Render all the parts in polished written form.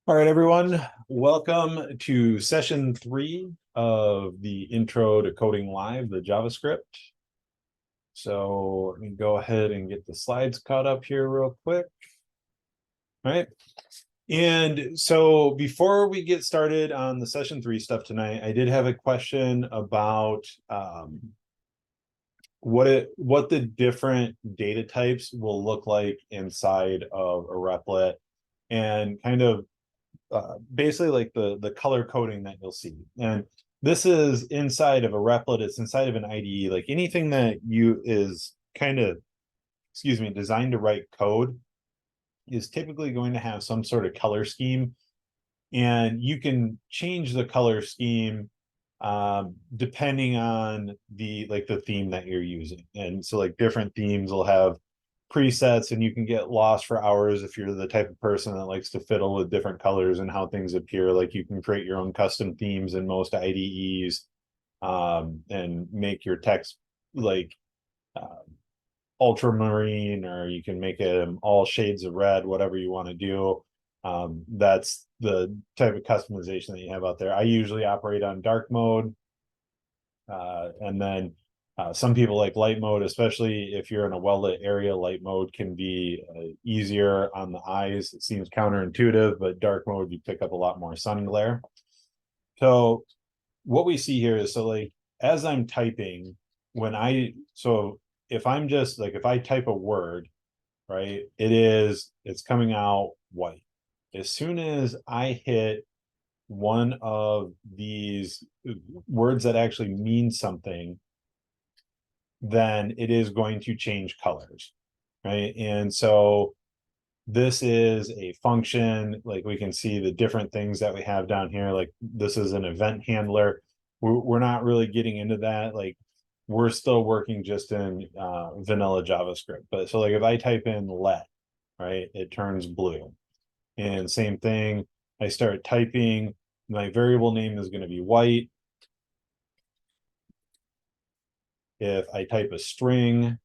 All right, everyone. Welcome to session 3 of the Intro to Coding Live, the JavaScript. So let me go ahead and get the slides caught up here real quick. All right. And so before we get started on the session 3 stuff tonight, I did have a question about what the different data types will look like inside of a replit, and kind of basically like the color coding that you'll see. And this is inside of a replit, it's inside of an IDE. Like anything that you is kind of, designed to write code is typically going to have some sort of color scheme, and you can change the color scheme depending on the theme that you're using. And so like different themes will have presets, and you can get lost for hours if you're the type of person that likes to fiddle with different colors and how things appear. Like you can create your own custom themes in most IDEs, and make your text like uh, ultramarine, or you can make it all shades of red, whatever you want to do. That's the type of customization that you have out there. I usually operate on dark mode, and then some people like light mode, especially if you're in a well-lit area. Light mode can be easier on the eyes. It seems counterintuitive, but dark mode, you pick up a lot more sun glare. So what we see here is, so like as I'm typing, if I'm just like, if I type a word, right, it's coming out white. As soon as I hit one of these words that actually mean something, then it is going to change colors, right? And so this is a function. Like we can see the different things that we have down here. Like this is an event handler. We're not really getting into that. Like we're still working just in vanilla JavaScript. But so like if I type in let, right, it turns blue. And same thing, I start typing, my variable name is going to be white. If I type a string,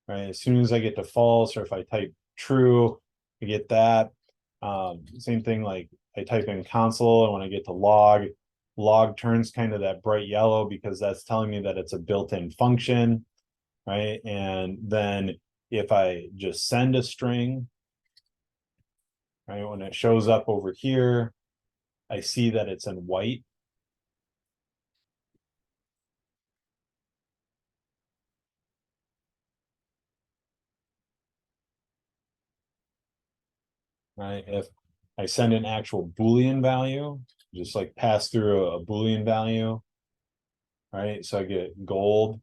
right, as soon as I get to false, or if I type true, I get that. Same thing, like I type in console, and when I get to log turns kind of that bright yellow, because that's telling me that it's a built-in function, right? And then if I just send a string, right, when it shows up over here, I see that it's in white. Right, if I send an actual Boolean value, just like pass through a Boolean value, right, so I get gold.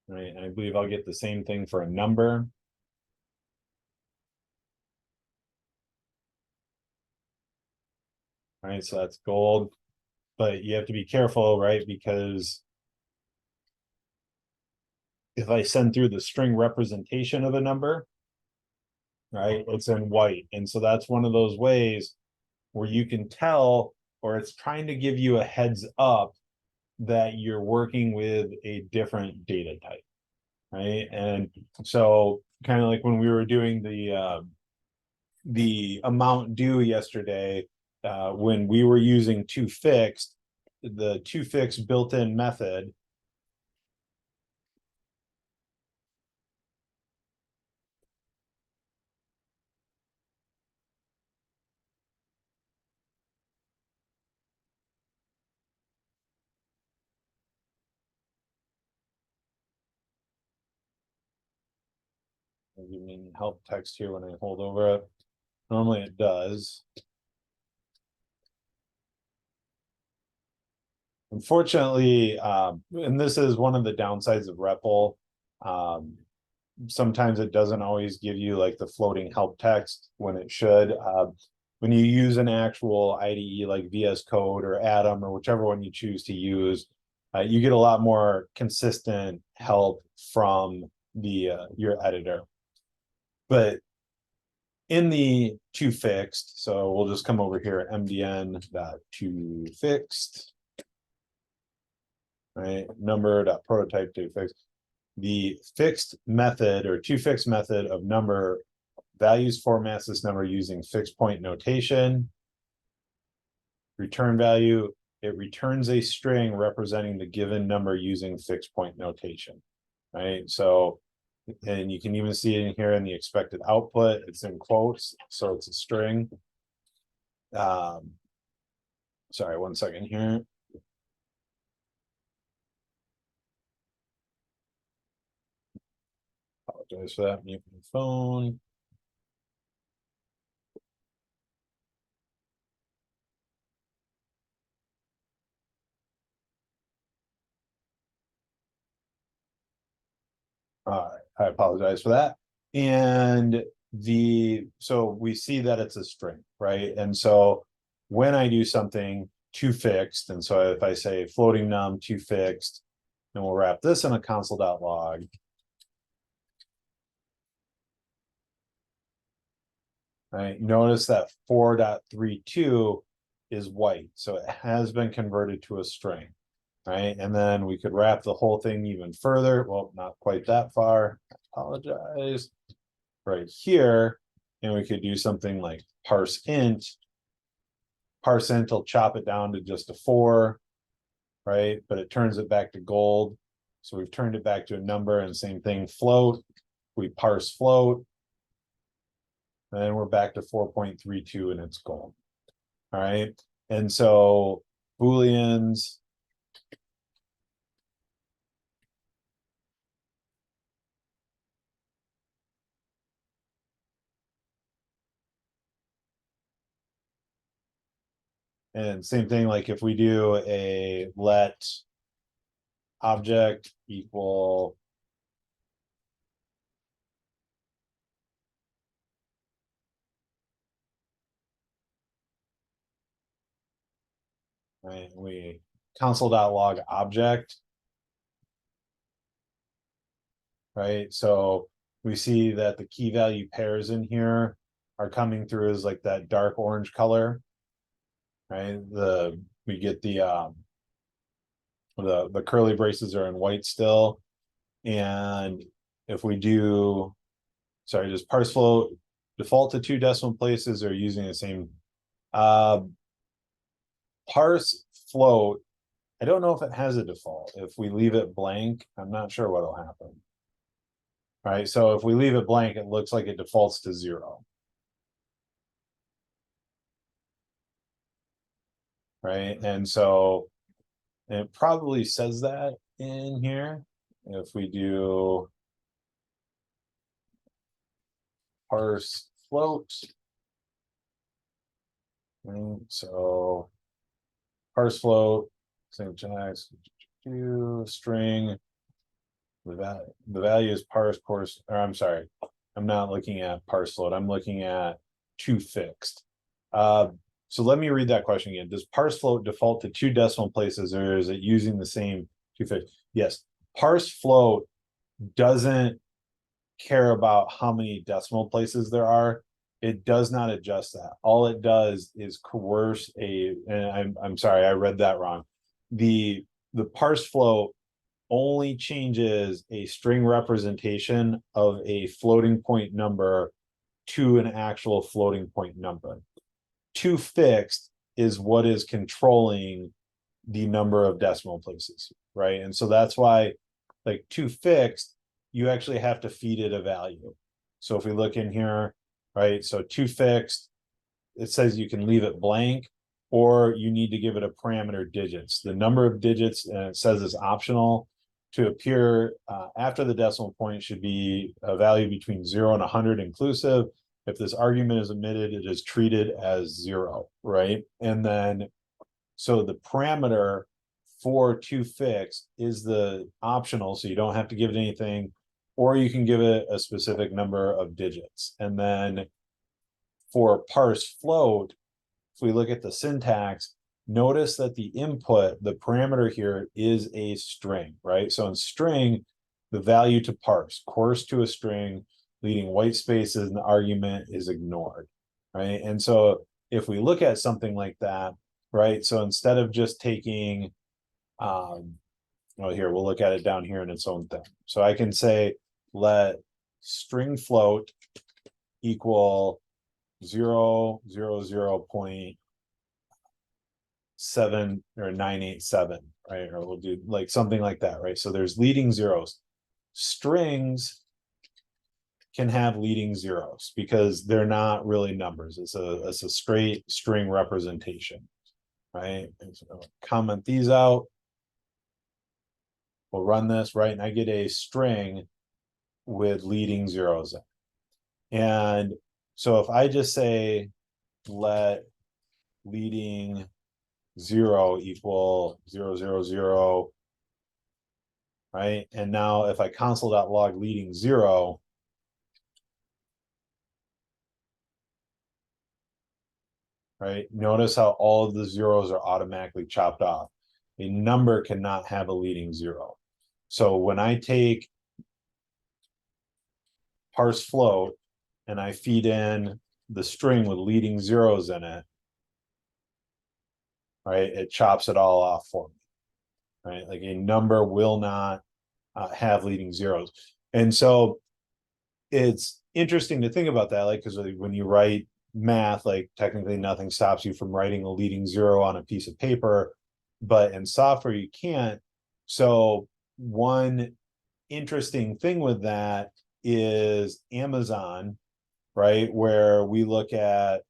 Right, and I believe I'll get the same thing for a number. Right, so that's gold, but you have to be careful, right, because if I send through the string representation of a number, right, it's in white. And so that's one of those ways where you can tell, or it's trying to give you a heads up that you're working with a different data type, right? And so kind of like when we were doing the amount due yesterday, when we were using toFixed, the toFixed built-in method, you mean help text here when I hold over it? Normally it does. Unfortunately, and this is one of the downsides of REPL, sometimes it doesn't always give you like the floating help text when it should. When you use an actual IDE like VS Code or Atom or whichever one you choose to use, you get a lot more consistent help from the your editor. But in the to fixed, so we'll just come over here, MDN dot to fixed, right? Number dot prototype to fixed. The fixed method or to fixed method of number values formats this number using fixed point notation. Return value, it returns a string representing the given number using fixed point notation, right? So, and you can even see it in here in the expected output, it's in quotes, so it's a string. Sorry, 1 second here. Apologize for that, mute my phone. All right, I apologize for that. And so we see that it's a string, right? And so when I do something to fixed, and so if I say floating num to fixed, and we'll wrap this in a console.log. Right, notice that 4.32 is white, so it has been converted to a string, right? And then we could wrap the whole thing even further. Well, not quite that far. I apologize. Right here, and we could do something like parse int. Parse int will chop it down to just a 4, right? But it turns it back to gold. So we've turned it back to a number, and same thing, float. We parse float. And then we're back to 4.32 and it's gold. All right. And so Booleans. And same thing, like if we do a let object equal right, we console.log object, right? So we see that the key value pairs in here are coming through as like that dark orange color, right? We get the curly braces are in white still. And if we do, sorry, just parse float, default to 2 decimal places or using the same parse float. I don't know if it has a default. If we leave it blank, I'm not sure what'll happen. All right, so if we leave it blank, it looks like it defaults to 0. Right, and so it probably says that in here. If we do parse float, right, so parse float, same checks, string. The value is parse course, or I'm sorry, I'm not looking at parse float. I'm looking at to fixed. So let me read that question again. Does parse float default to 2 decimal places, or is it using the same to fixed? Yes, parse float doesn't care about how many decimal places there are. It does not adjust that. All it does is coerce and I'm sorry, I read that wrong. The parse float only changes a string representation of a floating point number to an actual floating point number. To fixed is what is controlling the number of decimal places, right? And so that's why, like, to fixed, you actually have to feed it a value. So if we look in here, right, so to fixed, it says you can leave it blank, or you need to give it a parameter digits. The number of digits, and it says is optional, to appear after the decimal point should be a value between 0 and 100 inclusive. If this argument is omitted, it is treated as 0, right? And then, so the parameter for to fixed is the optional, so you don't have to give it anything, or you can give it a specific number of digits. And then for parse float, if we look at the syntax, notice that the input, the parameter here is a string, right? So in string, the value to parse, course to a string, leading white spaces, and the argument is ignored, right? And so if we look at something like that, right? So instead of just taking, well, here, we'll look at it down here in its own thing. So I can say, let string float equal 0.7 or 987, right? Or we'll do like something like that, right? So there's leading zeros. Strings can have leading zeros because they're not really numbers. It's a straight string representation, right? And so I'll comment these out. We'll run this, right? And I get a string with leading zeros in. And so if I just say, let leading 0 equal 000, right? And now if I console.log leading 0, right? Notice how all of the zeros are automatically chopped off. A number cannot have a leading 0. So when I take parse float and I feed in the string with leading zeros in it, right? It chops it all off for me, right? Like a number will not have leading zeros. And so it's interesting to think about that, like, because when you write math, like technically nothing stops you from writing a leading 0 on a piece of paper, but in software you can't. So one interesting thing with that is Amazon, right? Where we look at,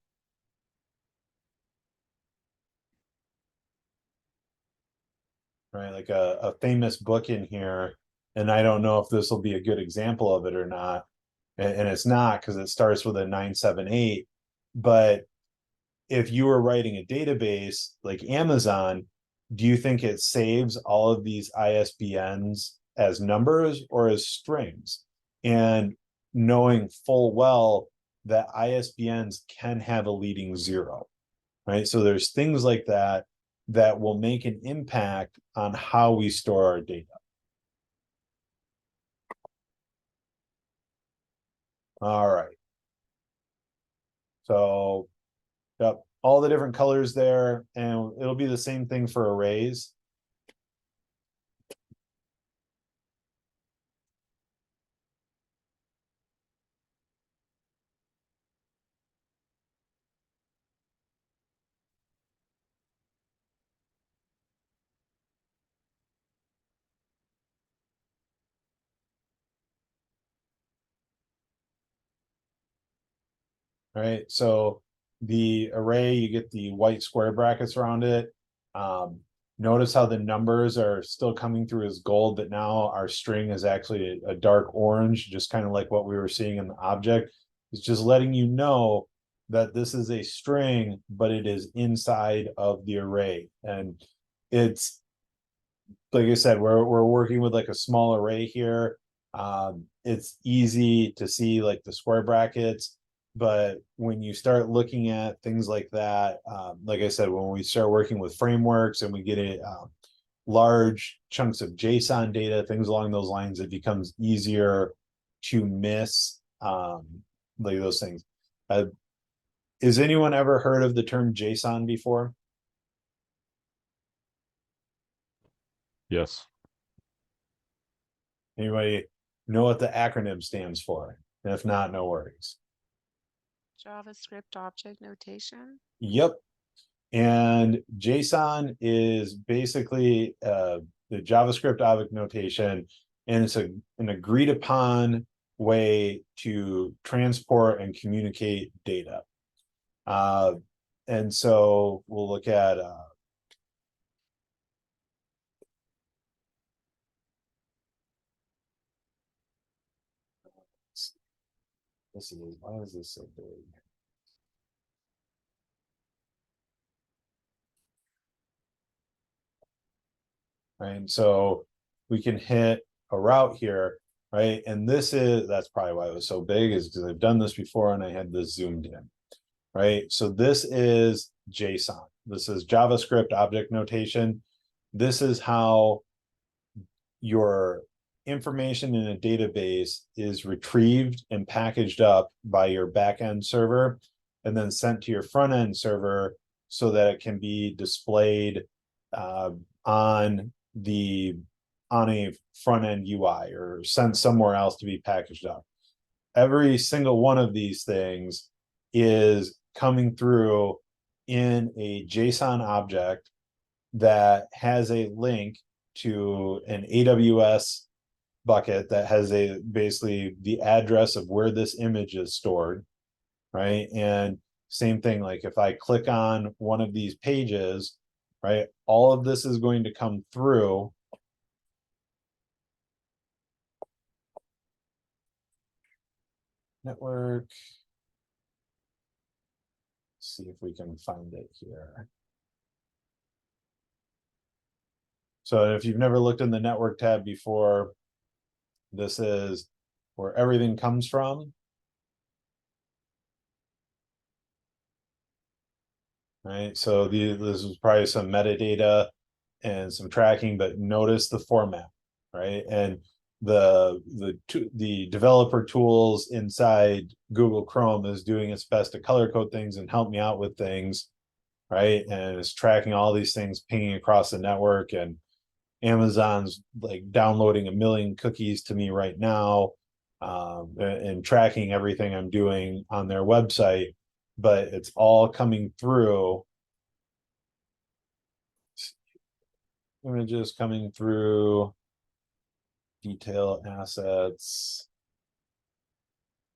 right, like a famous book in here, and I don't know if this will be a good example of it or not, and it's not because it starts with a 978. But if you were writing a database like Amazon, do you think it saves all of these ISBNs as numbers or as strings? And knowing full well that ISBNs can have a leading 0, right? So there's things like that that will make an impact on how we store our data. All right. So, yep, all the different colors there, and it'll be the same thing for arrays. Right? So the array, you get the white square brackets around it. Notice how the numbers are still coming through as gold, but now our string is actually a dark orange, just kind of like what we were seeing in the object. It's just letting you know that this is a string, but it is inside of the array. And it's, like I said, we're working with like a small array here. It's easy to see like the square brackets, but when you start looking at things like that, like I said, when we start working with frameworks and we get a large chunks of JSON data, things along those lines, it becomes easier to miss like those things. Has anyone ever heard of the term JSON before? Yes. Anybody know what the acronym stands for? And if not, no worries. JavaScript object notation. Yep. And JSON is basically the JavaScript object notation, and it's an agreed upon way to transport and communicate data. And so we'll look at this is, why is this so big? Right, and so we can hit a route here, right? And this is, that's probably why it was so big, is because I've done this before and I had this zoomed in, right? So this is JSON. This is JavaScript object notation. This is how your information in a database is retrieved and packaged up by your backend server and then sent to your front end server so that it can be displayed on a front end UI or sent somewhere else to be packaged up. Every single one of these things is coming through in a JSON object that has a link to an AWS bucket that has basically the address of where this image is stored, right? And same thing, like if I click on one of these pages, right, all of this is going to come through network. Let's see if we can find it here. So if you've never looked in the network tab before, this is where everything comes from. Right, so this is probably some metadata and some tracking, but notice the format, right? And the developer tools inside Google Chrome is doing its best to color code things and help me out with things, right? And it's tracking all these things pinging across the network, and Amazon's like downloading 1 million cookies to me right now, and tracking everything I'm doing on their website, but it's all coming through. Images coming through, detail assets,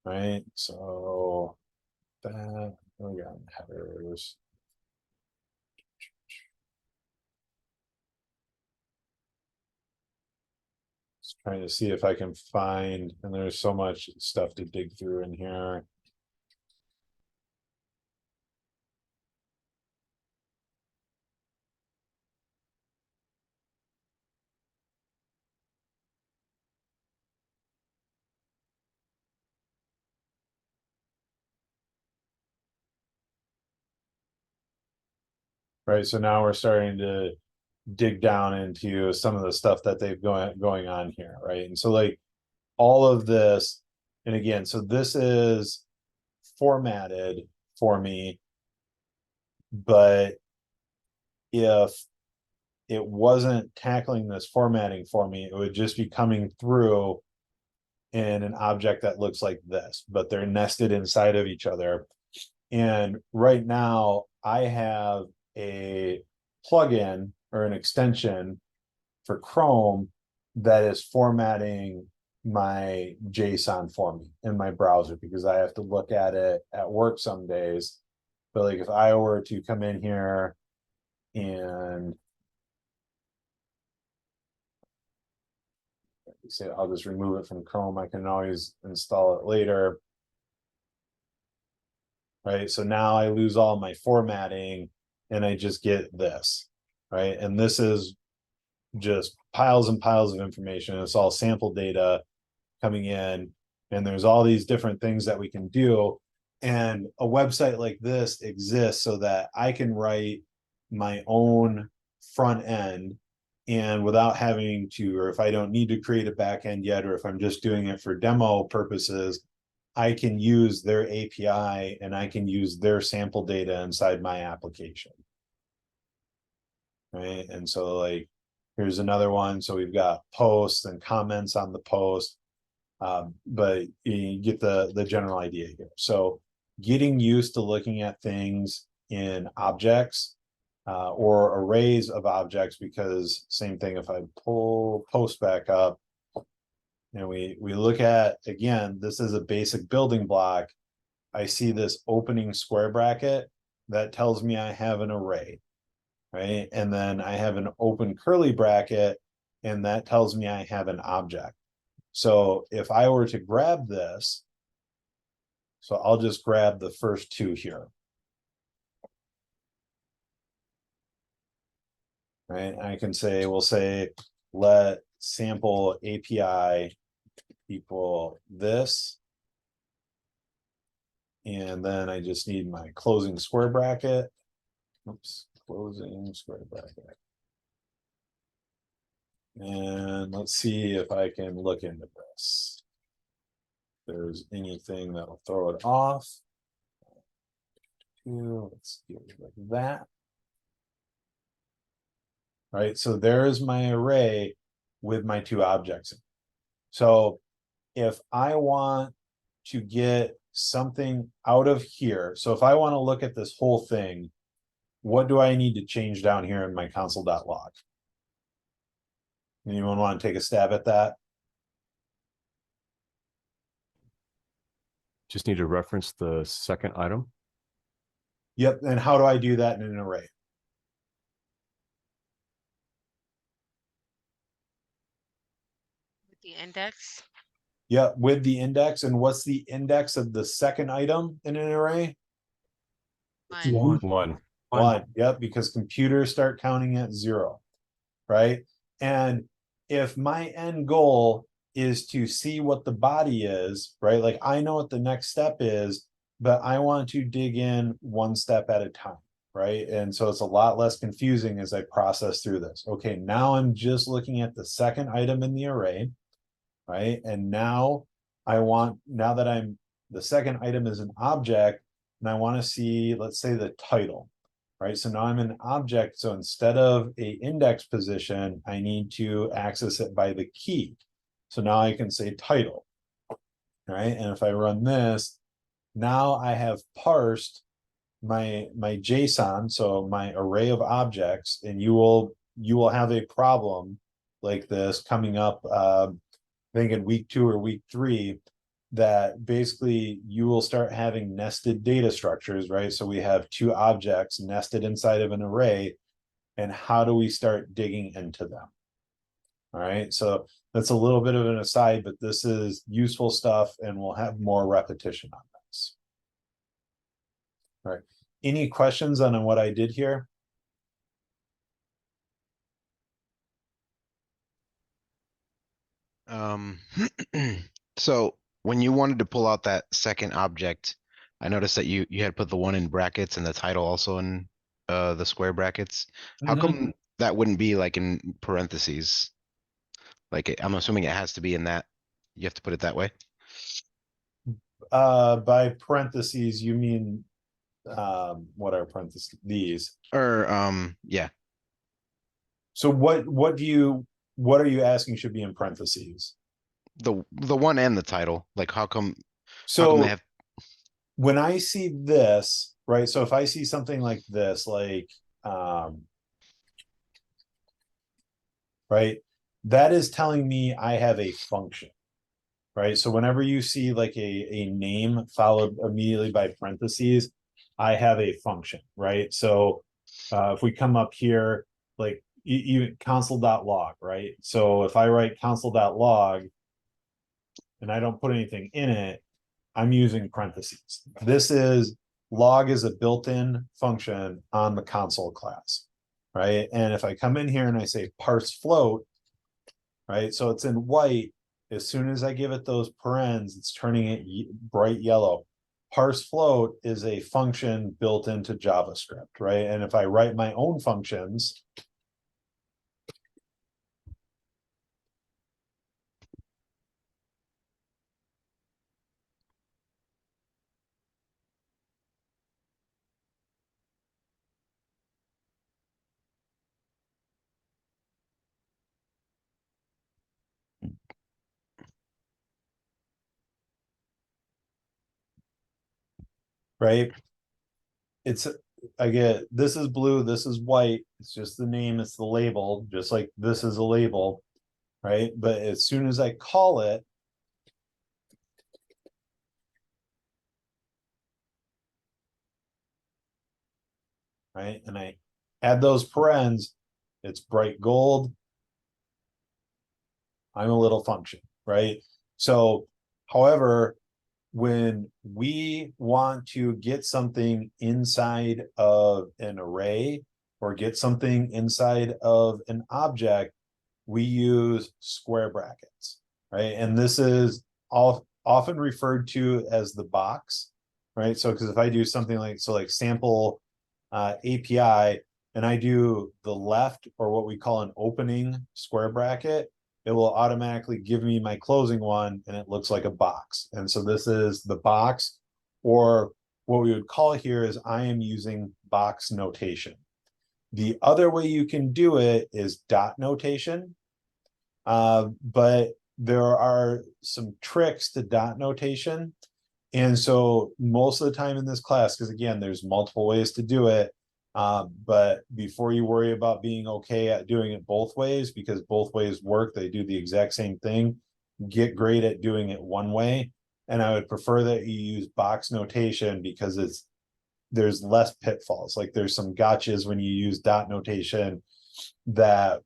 right? So that we got headers. Just trying to see if I can find, and there's so much stuff to dig through in here. Right, so now we're starting to dig down into some of the stuff that they've going on here, right? And so like all of this, and again, so this is formatted for me, but if it wasn't tackling this formatting for me, it would just be coming through in an object that looks like this, but they're nested inside of each other. And right now I have a plugin or an extension for Chrome that is formatting my JSON for me in my browser, because I have to look at it at work some days. But like if I were to come in here and say I'll just remove it from Chrome, I can always install it later. Right, so now I lose all my formatting and I just get this, right? And this is just piles and piles of information. It's all sample data coming in, and there's all these different things that we can do. And a website like this exists so that I can write my own front end, and without having to, or if I don't need to create a back end yet, or if I'm just doing it for demo purposes, I can use their API and I can use their sample data inside my application. Right, and so like here's another one. So we've got posts and comments on the post, but you get the general idea here. So getting used to looking at things in objects, or arrays of objects, because same thing, if I pull post back up and we look at, again, this is a basic building block. I see this opening square bracket that tells me I have an array, right? And then I have an open curly bracket, and that tells me I have an object. So if I were to grab this, so I'll just grab the first two here. Right, I can say, we'll say, let sample API equal this. And then I just need my closing square bracket. Oops, closing square bracket. And let's see if I can look into this. If there's anything that will throw it off. Let's get rid of that. Right, so there's my array with my two objects. So if I want to get something out of here, so if I want to look at this whole thing, what do I need to change down here in my console.log? Anyone want to take a stab at that? Just need to reference the second item. Yep, and how do I do that in an array? With the index. Yep, with the index. And what's the index of the second item in an array? One. One. Yep, because computers start counting at 0, right? And if my end goal is to see what the body is, right? Like I know what the next step is, but I want to dig in one step at a time, right? And so it's a lot less confusing as I process through this. Okay, now I'm just looking at the second item in the array, right? And now now that the second item is an object, and I want to see, let's say, the title, right? So now I'm an object. So instead of a index position, I need to access it by the key. So now I can say title, right? And if I run this, now I have parsed my JSON, so my array of objects, and you will have a problem like this coming up, I think in week 2 or week 3, that basically you will start having nested data structures, right? So we have two objects nested inside of an array, and how do we start digging into them? All right, so that's a little bit of an aside, but this is useful stuff, and we'll have more repetition on this. All right, any questions on what I did here? So when you wanted to pull out that second object, I noticed that you had put the one in brackets and the title also in the square brackets. How come that wouldn't be like in parentheses? Like I'm assuming it has to be in that. You have to put it that way. By parentheses, you mean what are parentheses? These. Or yeah. So what are you asking should be in parentheses? The one and the title. Like how come So they have when I see this, right? So if I see something like this, like right, that is telling me I have a function, right? So whenever you see like a name followed immediately by parentheses, I have a function, right? So if we come up here, like even console.log, right? So if I write console.log and I don't put anything in it, I'm using parentheses. Log is a built-in function on the console class, right? And if I come in here and I say parse float, right? So it's in white. As soon as I give it those parens, it's turning it bright yellow. Parse float is a function built into JavaScript, right? And if I write my own functions, right? It's again, this is blue, this is white. It's just the name, it's the label, just like this is a label, right? But as soon as I call it, right, and I add those parens, it's bright gold. I'm a little function, right? So, however, when we want to get something inside of an array or get something inside of an object, we use square brackets, right? And this is often referred to as the box, right? So, because if I do something like, so like sample API, and I do the left, or what we call an opening square bracket, it will automatically give me my closing one, and it looks like a box. And so this is the box, or what we would call here is I am using box notation. The other way you can do it is dot notation. But there are some tricks to dot notation. And so most of the time in this class, because again, there's multiple ways to do it. But before you worry about being okay at doing it both ways, because both ways work, they do the exact same thing, get great at doing it one way. And I would prefer that you use box notation, because there's less pitfalls. Like there's some gotchas when you use dot notation that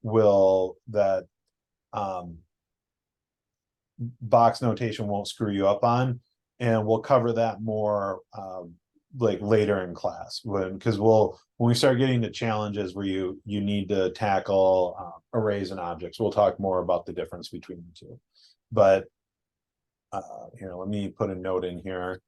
box notation won't screw you up on. And we'll cover that more like later in class, because when we start getting to challenges where you need to tackle arrays and objects, we'll talk more about the difference between the two. But here, let me put a note in here.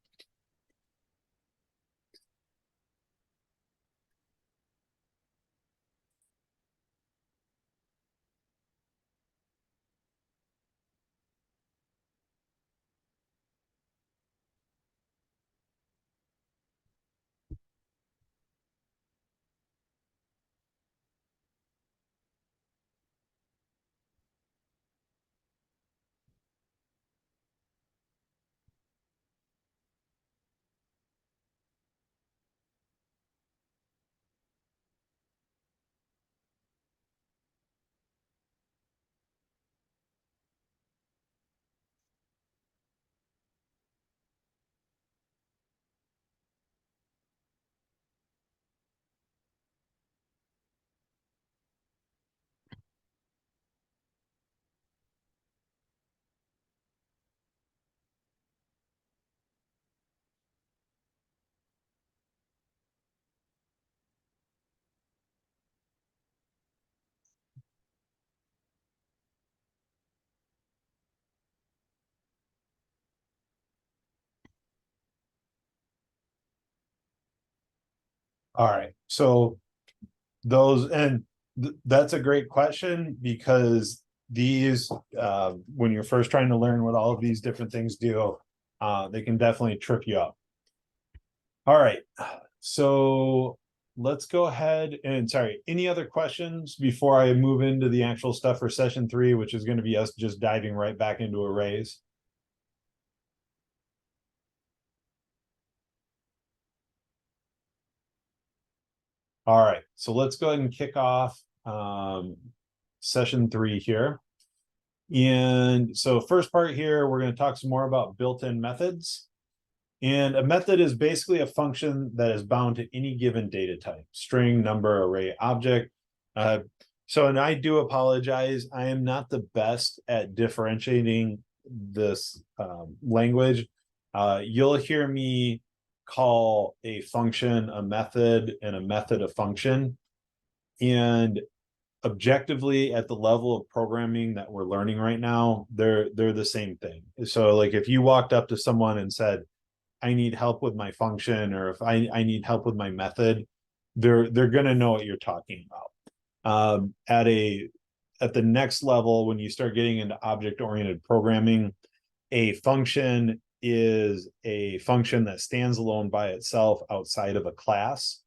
All right, so those, and that's a great question, because these when you're first trying to learn what all of these different things do, they can definitely trip you up. All right, so let's go ahead and, sorry, any other questions before I move into the actual stuff for session 3, which is going to be us just diving right back into arrays? All right, so let's go ahead and kick off session 3 here. And so first part here, we're going to talk some more about built-in methods. And a method is basically a function that is bound to any given data type: string, number, array, object. And I do apologize, I am not the best at differentiating this language. You'll hear me call a function a method and a method a function. And objectively, at the level of programming that we're learning right now, they're the same thing. So like if you walked up to someone and said, I need help with my function, or if I need help with my method, they're gonna know what you're talking about. At the next level, when you start getting into object-oriented programming, a function is a function that stands alone by itself outside of a class.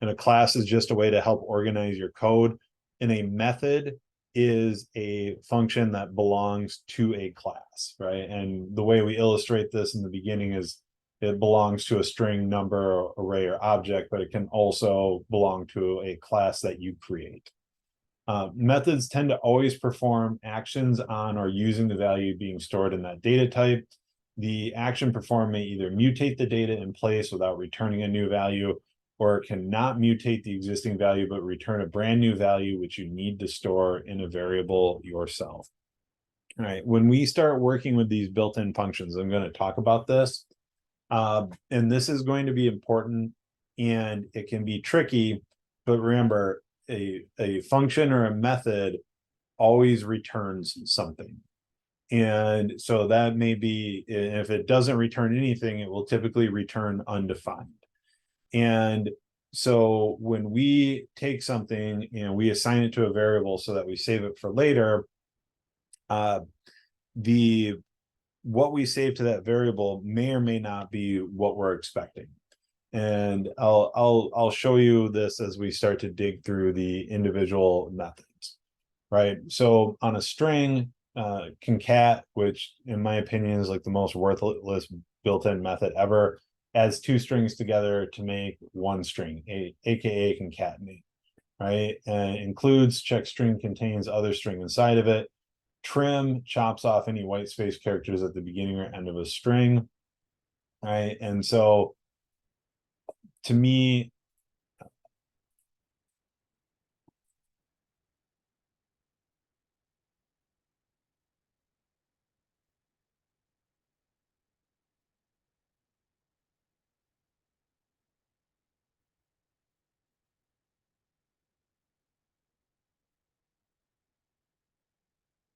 And a class is just a way to help organize your code. And a method is a function that belongs to a class, right? And the way we illustrate this in the beginning is it belongs to a string, number, array, or object, but it can also belong to a class that you create. Methods tend to always perform actions on or using the value being stored in that data type. The action performed may either mutate the data in place without returning a new value, or it cannot mutate the existing value, but return a brand new value, which you need to store in a variable yourself. All right, when we start working with these built-in functions, I'm going to talk about this. And this is going to be important, and it can be tricky, but remember, a function or a method always returns something. And so that may be, if it doesn't return anything, it will typically return undefined. And so when we take something and we assign it to a variable so that we save it for later, the what we save to that variable may or may not be what we're expecting. And I'll show you this as we start to dig through the individual methods, right? So on a string, concat, which in my opinion is like the most worthless built-in method ever, adds two strings together to make one string, aka concatenate, right? And includes check string contains other string inside of it. Trim chops off any white space characters at the beginning or end of a string, right? And so to me,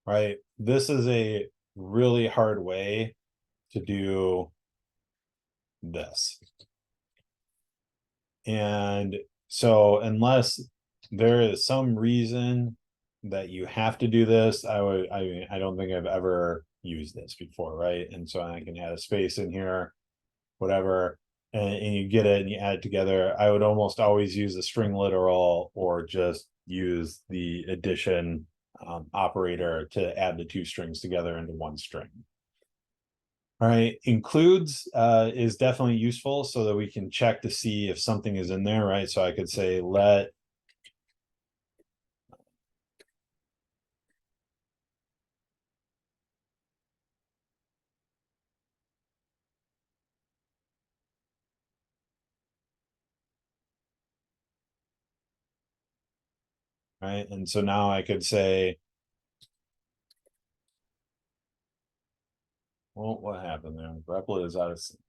right, this is a really hard way to do this. And so unless there is some reason that you have to do this, I don't think I've ever used this before, right? And so I can add a space in here, whatever, and you get it and you add it together. I would almost always use a string literal or just use the addition operator to add the two strings together into one string. All right, includes is definitely useful so that we can check to see if something is in there, right? So I could say let right, and so now I could say, well, what happened there? Replit is out of sync.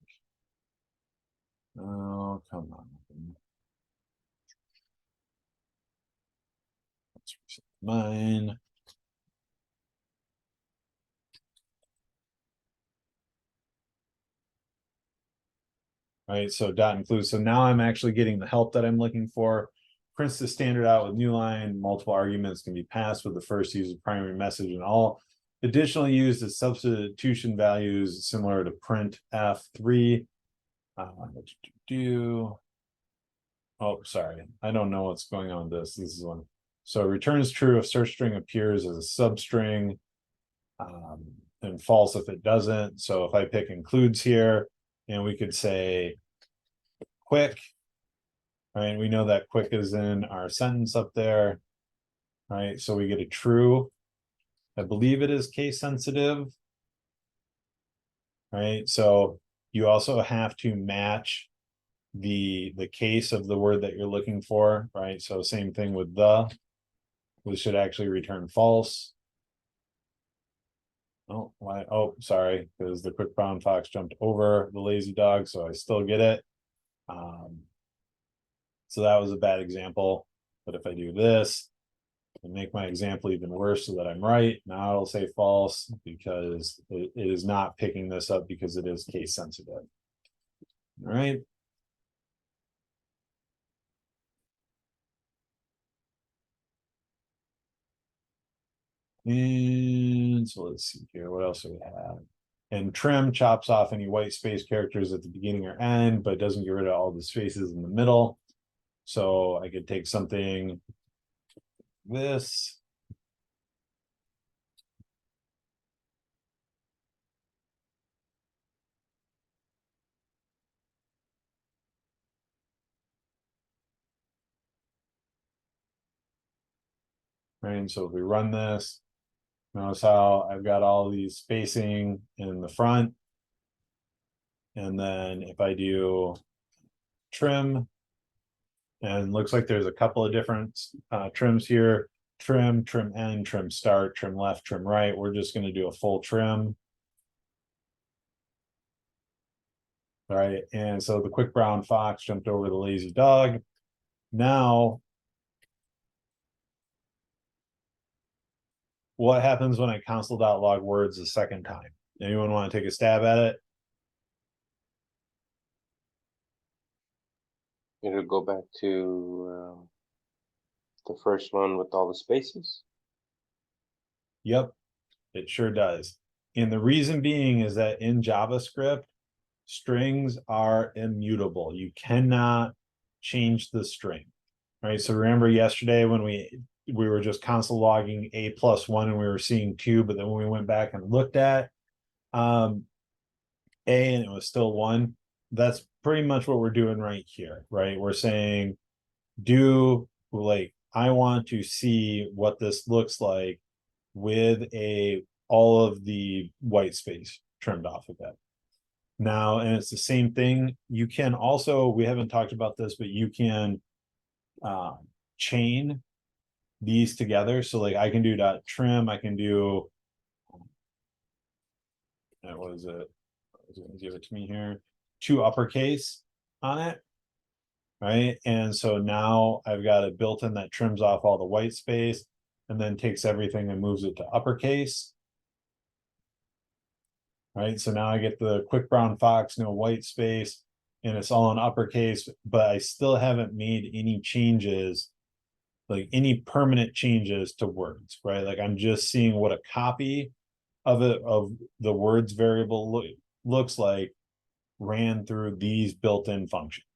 Oh, come on. Let's reset mine. Right, so dot include. So now I'm actually getting the help that I'm looking for. Prints the standard out with new line. Multiple arguments can be passed with the first user primary message and all. Additionally used as substitution values similar to print F3. Oh, sorry. I don't know what's going on with this. This is one. So returns true if search string appears as a substring, and false if it doesn't. So if I pick includes here, and we could say quick, right? We know that quick is in our sentence up there, right? So we get a true. I believe it is case sensitive, right? So you also have to match the case of the word that you're looking for, right? So same thing with the, we should actually return false. Oh, why? Oh, sorry, because the quick brown fox jumped over the lazy dog, so I still get it. So that was a bad example. But if I do this and make my example even worse so that I'm right, now it'll say false because it is not picking this up because it is case sensitive. All right. And so let's see here. What else do we have? And trim chops off any white space characters at the beginning or end, but doesn't get rid of all the spaces in the middle. So I could take something this. Right, and so if we run this, notice how I've got all these spacing in the front. And then if I do trim, and looks like there's a couple of different trims here, trim, trim end, trim start, trim left, trim right. We're just going to do a full trim. All right, and so the quick brown fox jumped over the lazy dog. Now, what happens when I console.log words the second time? Anyone want to take a stab at it? It'll go back to the first one with all the spaces. Yep, it sure does. And the reason being is that in JavaScript, strings are immutable. You cannot change the string, right? So remember yesterday when we were just console logging a+1 and we were seeing 2, but then when we went back and looked at a and it was still 1, that's pretty much what we're doing right here, right? We're saying do like I want to see what this looks like with all of the white space trimmed off of it. Now, and it's the same thing. You can also, we haven't talked about this, but you can chain these together. So like I can do .trim, I can do, what is it? I was gonna give it to me here, 2 uppercase on it. Right. And so now I've got it built in that trims off all the white space and then takes everything and moves it to uppercase. Right. So now I get the quick brown fox, no white space, and it's all in uppercase, but I still haven't made any changes, like any permanent changes to words, right? Like I'm just seeing what a copy of it, of the words variable looks like ran through these built-in functions.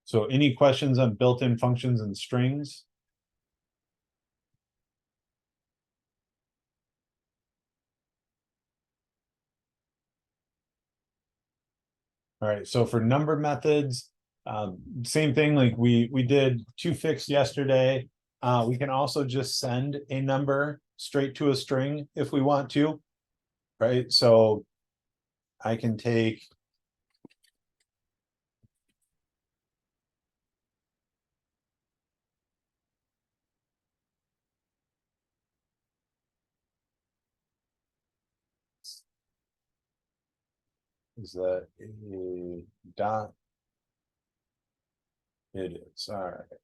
So any questions on built-in functions and strings? All right, so for number methods, same thing, like we did 2 fixed yesterday. We can also just send a number straight to a string if we want to, right? So I can take is that a dot? It is, all right.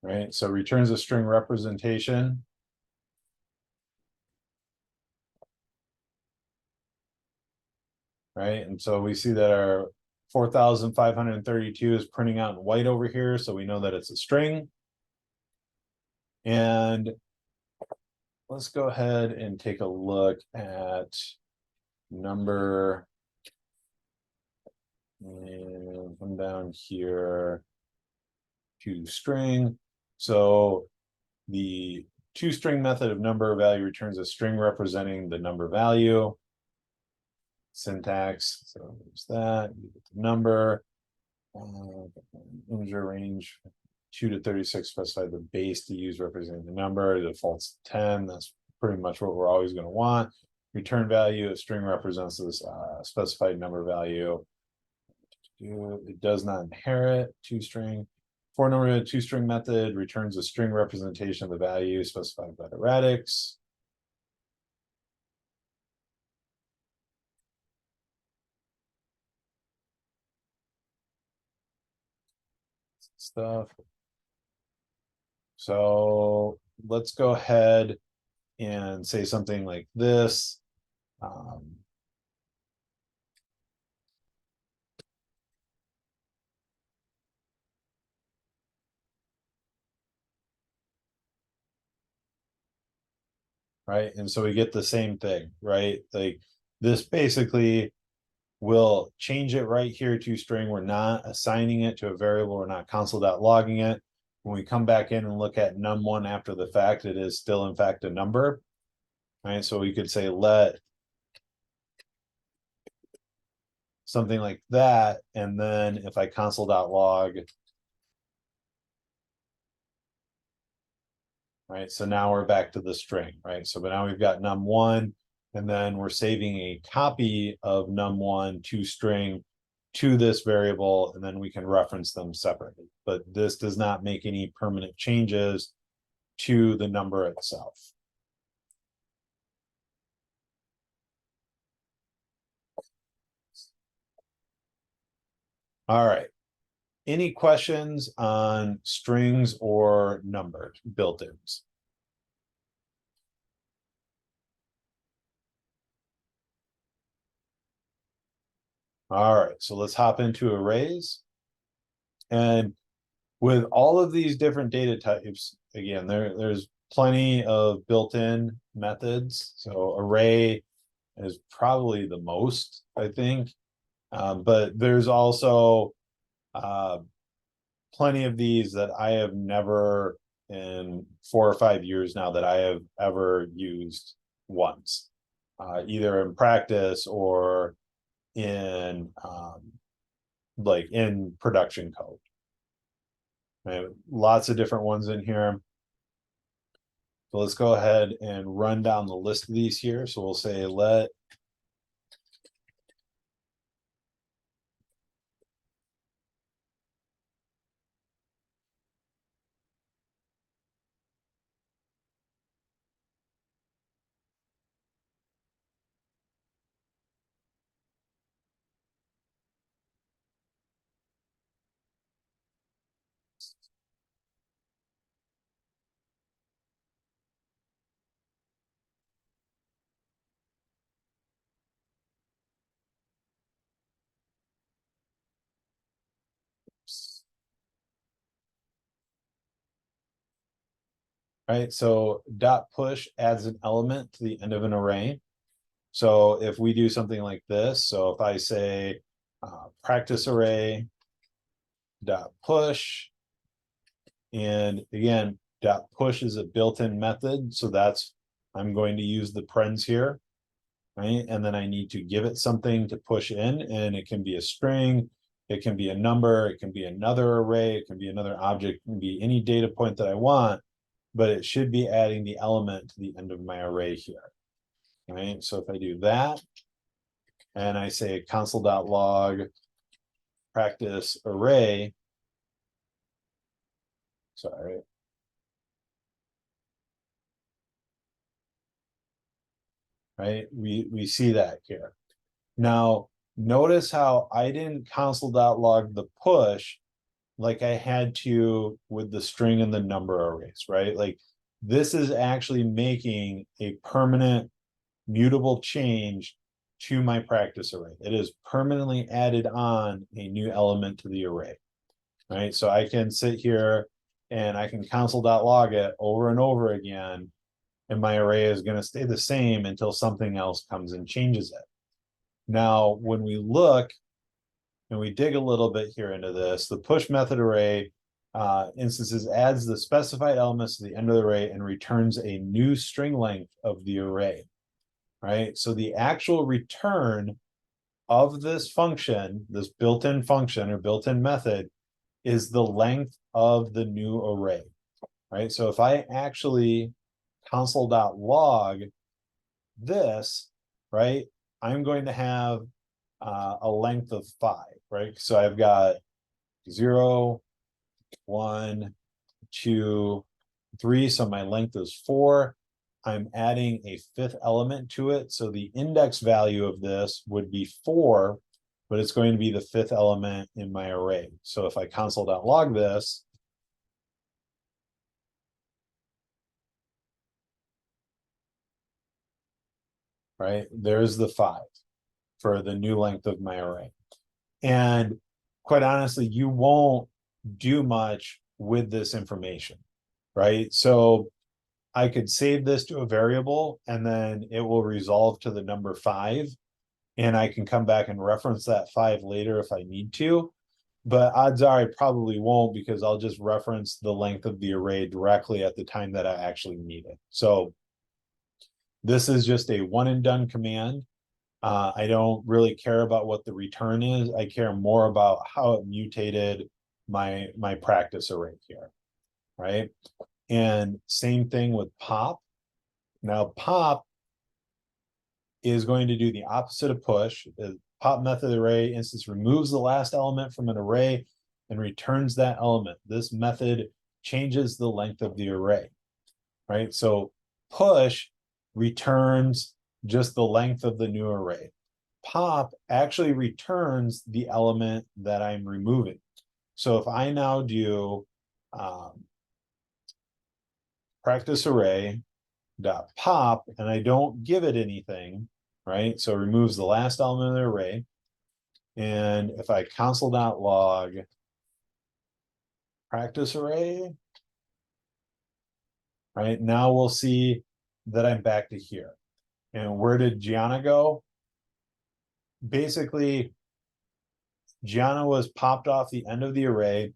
Right, so returns a string representation. Right, and so we see that our 4,532 is printing out in white over here, so we know that it's a string. And let's go ahead and take a look at number. And come down here to string. So the toString method of number value returns a string representing the number value. Syntax, so there's that, you get the number. Integer range 2 to 36, specify the base to use representing the number, the default's 10, that's pretty much what we're always going to want. Return value, a string represents this specified number value. It does not inherit toString. For number toString method returns a string representation of the value specified by the radix. Stuff. So let's go ahead and say something like this. Right, and so we get the same thing, right? Like this basically will change it right here to string. We're not assigning it to a variable. We're not console.logging it. When we come back in and look at num1 after the fact, it is still in fact a number. Right, so we could say let something like that, and then if I console.log, right, so now we're back to the string, right? So but now we've got num1, and then we're saving a copy of num1 to string to this variable, and then we can reference them separately. But this does not make any permanent changes to the number itself. All right. any questions on strings or numbered built-ins? All right, so let's hop into arrays. And with all of these different data types, again, there's plenty of built-in methods. So array is probably the most, I think. But there's also plenty of these that I have never in 4 or 5 years now that I have ever used once, either in practice or in like in production code. Right? Lots of different ones in here. So let's go ahead and run down the list of these here. So we'll say let right? So dot push adds an element to the end of an array. So if we do something like this, so if I say practice array dot push, and again, dot push is a built-in method, so that's I'm going to use the parens here, right? And then I need to give it something to push in, and it can be a string, it can be a number, it can be another array, it can be another object, it can be any data point that I want, but it should be adding the element to the end of my array here. Right, so if I do that, and I say console.log practice array, sorry, right, we see that here. Now, notice how I didn't console.log the push like I had to with the string and the number arrays, right? Like this is actually making a permanent mutable change to my practice array. It is permanently added on a new element to the array, right? So I can sit here and I can console.log it over and over again, and my array is going to stay the same until something else comes and changes it. Now, when we look and we dig a little bit here into this, the push method array instances adds the specified elements to the end of the array and returns a new string length of the array, right? So the actual return of this function, this built-in function or built-in method, is the length of the new array, right? So if I actually console.log this, right, I'm going to have a length of 5, right? So I've got 0, 1, 2, 3. So my length is 4. I'm adding a 5th element to it. So the index value of this would be 4, but it's going to be the 5th element in my array. So if I console.log this, right, there's the 5 for the new length of my array. And quite honestly, you won't do much with this information, right? So I could save this to a variable and then it will resolve to the number 5. And I can come back and reference that 5 later if I need to. But odds are I probably won't, because I'll just reference the length of the array directly at the time that I actually need it. So this is just a one and done command. I don't really care about what the return is. I care more about how it mutated my practice array here, right? And same thing with pop. Now pop is going to do the opposite of push. The pop method array instance removes the last element from an array and returns that element. This method changes the length of the array, right? So push returns just the length of the new array. Pop actually returns the element that I'm removing. So if I now do practice array dot pop, and I don't give it anything, right? So it removes the last element of the array. And if I console.log practice array, right, now we'll see that I'm back to here. And where did Gianna go? Basically, Gianna was popped off the end of the array.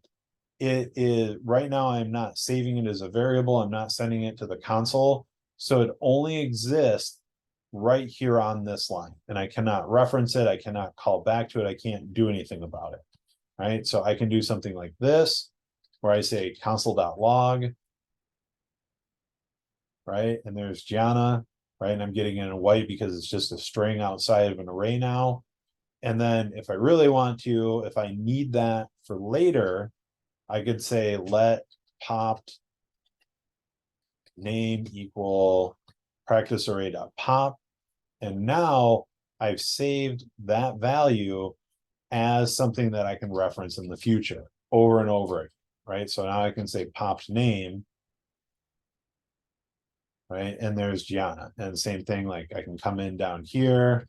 It is right now, I'm not saving it as a variable. I'm not sending it to the console. So it only exists right here on this line, and I cannot reference it. I cannot call back to it. I can't do anything about it. Right. So I can do something like this, where I say console.log. Right. And there's Gianna. Right. And I'm getting it in white because it's just a string outside of an array now. And then if I really want to, if I need that for later, I could say let popped name equal practice array.pop. And now I've saved that value as something that I can reference in the future over and over again, right? So now I can say popped name, right? And there's Gianna. And same thing, like I can come in down here.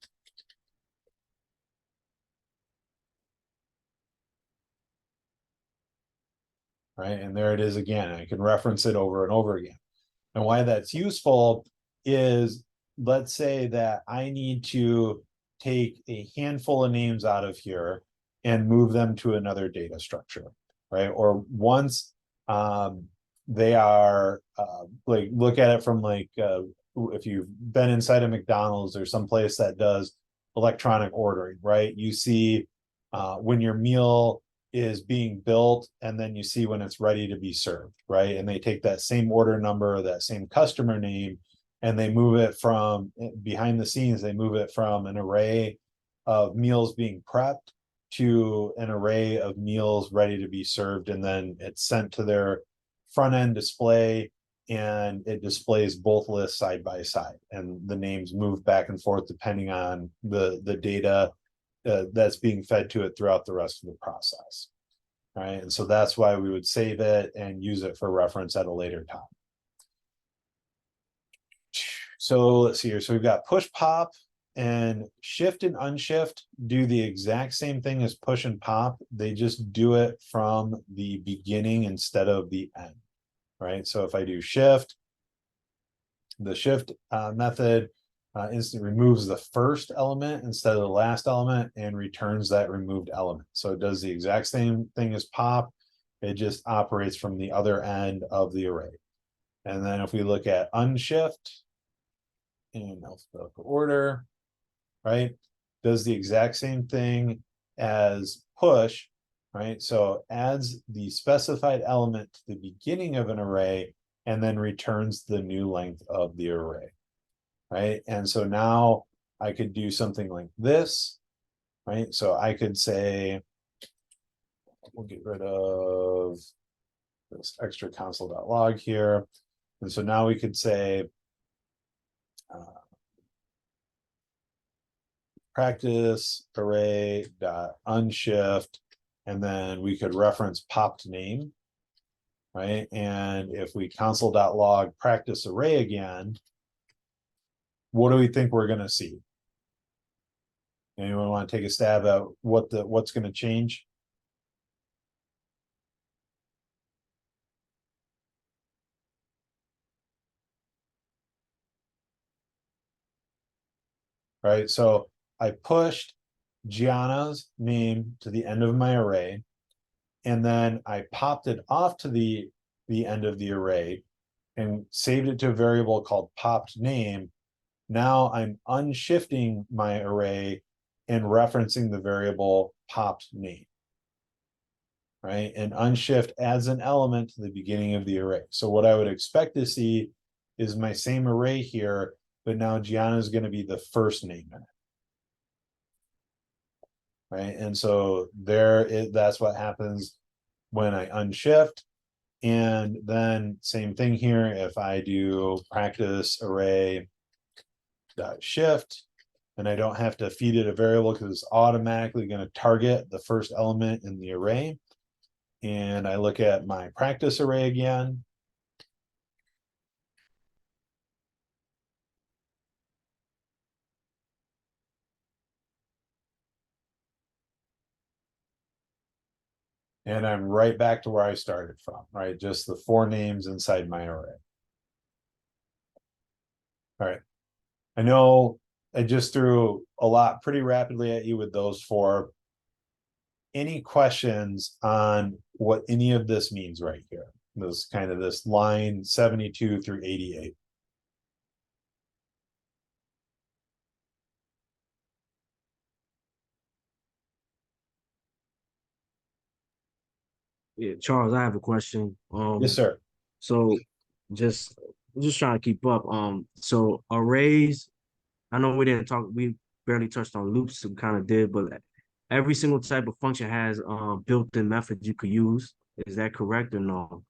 Right, and there it is again. I can reference it over and over again. And why that's useful is, let's say that I need to take a handful of names out of here and move them to another data structure, right? Or once they are like, look at it from like if you've been inside of McDonald's or someplace that does electronic ordering, right? You see when your meal is being built, and then you see when it's ready to be served, right? And they take that same order number, that same customer name, and they move it from behind the scenes, they move it from an array of meals being prepped to an array of meals ready to be served, and then it's sent to their front end display, and it displays both lists side by side, and the names move back and forth depending on the data that's being fed to it throughout the rest of the process. Right. And so that's why we would save it and use it for reference at a later time. So let's see here. So we've got push pop, and shift and unshift do the exact same thing as push and pop. They just do it from the beginning instead of the end. Right. So if I do shift, the shift method instantly removes the first element instead of the last element and returns that removed element. So it does the exact same thing as pop. It just operates from the other end of the array. And then if we look at unshift in alphabetical order, right, does the exact same thing as push, right? So adds the specified element to the beginning of an array and then returns the new length of the array. Right. And so now I could do something like this, right? So I could say, we'll get rid of this extra console.log here. And so now we could say, practice array dot unshift, and then we could reference popped name, right? And if we console.log practice array again, what do we think we're going to see? Anyone want to take a stab at what's going to change? Right, so I pushed Gianna's name to the end of my array, and then I popped it off to the end of the array and saved it to a variable called popped name. Now I'm unshifting my array and referencing the variable popped name. Right, and unshift adds an element to the beginning of the array. So what I would expect to see is my same array here, but now Gianna is going to be the first name in it. Right, and so that's what happens when I unshift. And then same thing here, if I do practice array dot shift, and I don't have to feed it a variable because it's automatically going to target the first element in the array. and I look at my practice array again. And I'm right back to where I started from, right? Just the 4 names inside my array. All right. I know I just threw a lot pretty rapidly at you with those 4. Any questions on what any of this means right here? This kind of this line 72 through 88. Yeah, Charles, I have a question. Yes, sir. So just just trying to keep up. So arrays, I know we barely touched on loops, we kind of did, but every single type of function has built-in methods you could use. Is that correct or no?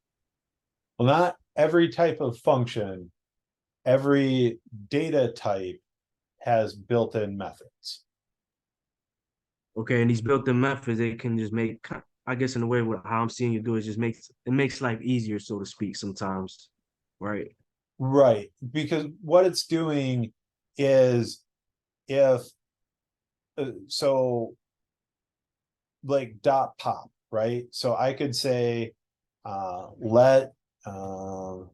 Well, not every type of function, every data type has built-in methods. Okay, and these built-in methods, they can just make, I guess in a way, what how I'm seeing you do is just makes life easier, so to speak, sometimes, right? Right, because what it's doing is if so like dot pop, right? So I could say let uh,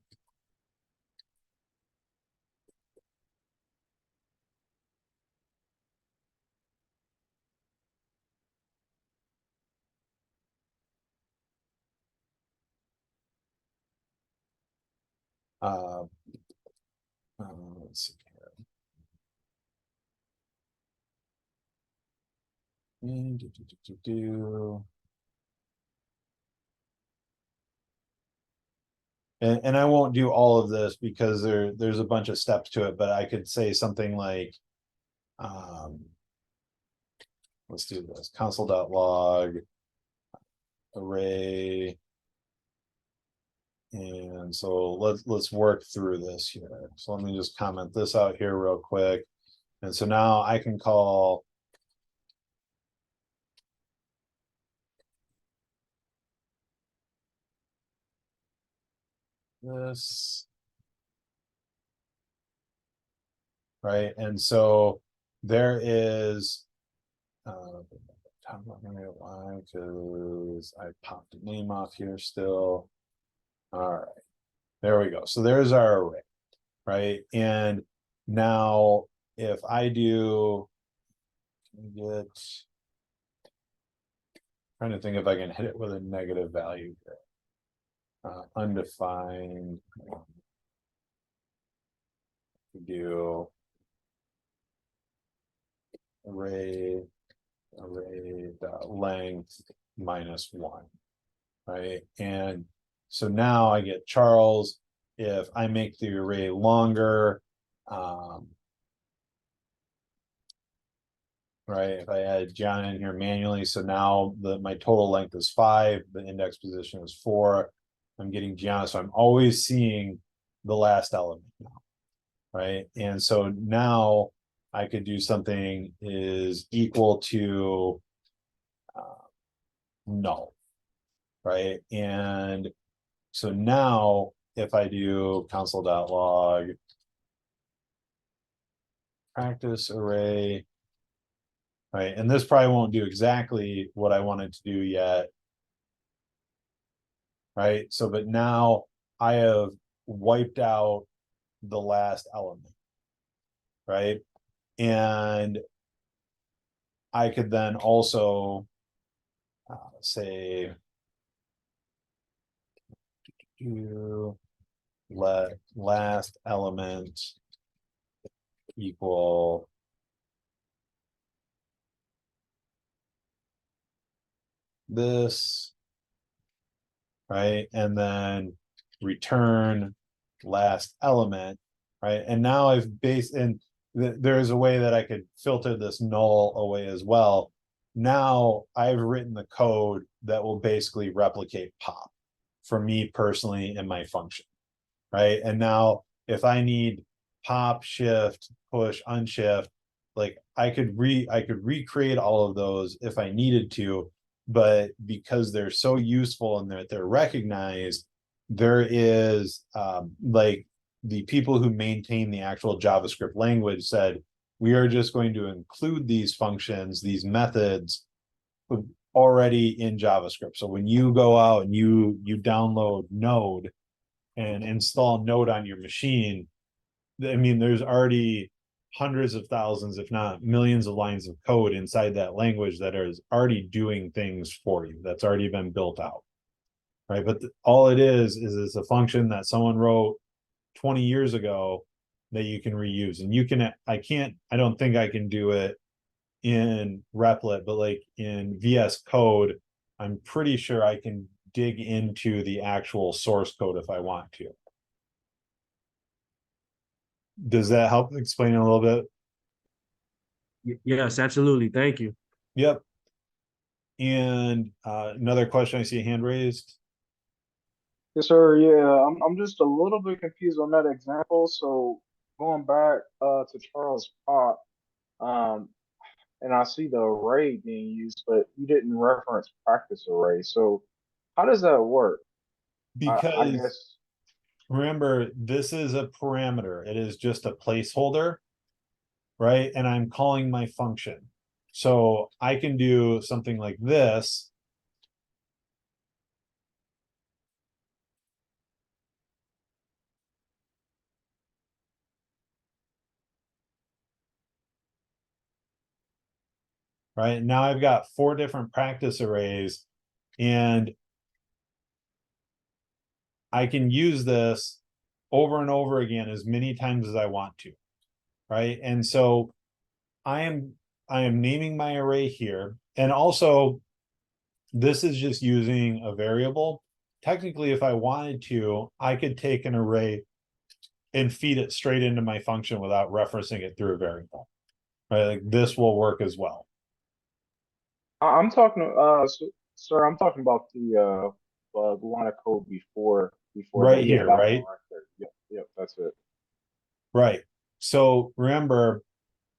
let's see here. And I won't do all of this because there's a bunch of steps to it, but I could say something like let's do this console.log array. And so let's work through this here. So let me just comment this out here real quick. And so now I can call this, right? And so there is why, because I popped a name off here still. All right, there we go. So there's our array, right? And now if I do get, trying to think if I can hit it with a negative value here. Undefined. Do array dot length -1, right? And so now I get Charles. If I make the array longer, right? If I add John in here manually, so now my total length is 5, the index position is 4. I'm getting Gianna, so I'm always seeing the last element now, right? And so now I could do something is equal to null, right? And so now if I do console.log practice array, right? And this probably won't do exactly what I wanted to do yet, right? So, but now I have wiped out the last element, right? And I could then also say let last element equal this, right? And then return last element, right? And now I've based and there's a way that I could filter this null away as well. Now I've written the code that will basically replicate pop for me personally in my function, right? And now if I need pop, shift, push, unshift, like I could recreate all of those if I needed to, but because they're so useful and that they're recognized, there is like the people who maintain the actual JavaScript language said, we are just going to include these functions, these methods already in JavaScript. So when you go out and you download Node and install Node on your machine, I mean, there's already hundreds of thousands, if not millions of lines of code inside that language that is already doing things for you. That's already been built out, right? But all it is it's a function that someone wrote 20 years ago that you can reuse. And you can, I don't think I can do it in Replit, but like in VS Code, I'm pretty sure I can dig into the actual source code if I want to. Does that help explain it a little bit? Yes, absolutely. Thank you. Yep. And another question, I see a hand raised. Yes, sir. Yeah, I'm just a little bit confused on that example. So going back to Charles Pop, um, and I see the array being used, but you didn't reference practice array. So how does that work? I Because guess. remember, this is a parameter. It is just a placeholder, right? And I'm calling my function. So I can do something like this. Right now I've got 4 different practice arrays, and I can use this over and over again as many times as I want to, right? And so I am naming my array here, and also this is just using a variable. Technically, if I wanted to, I could take an array and feed it straight into my function without referencing it through a variable, right? Like this will work as well. I'm talking, sir, I'm talking about the line of code before that. Right Yeah, here, that one right? right there. Yep, yep, that's it. Right. So remember,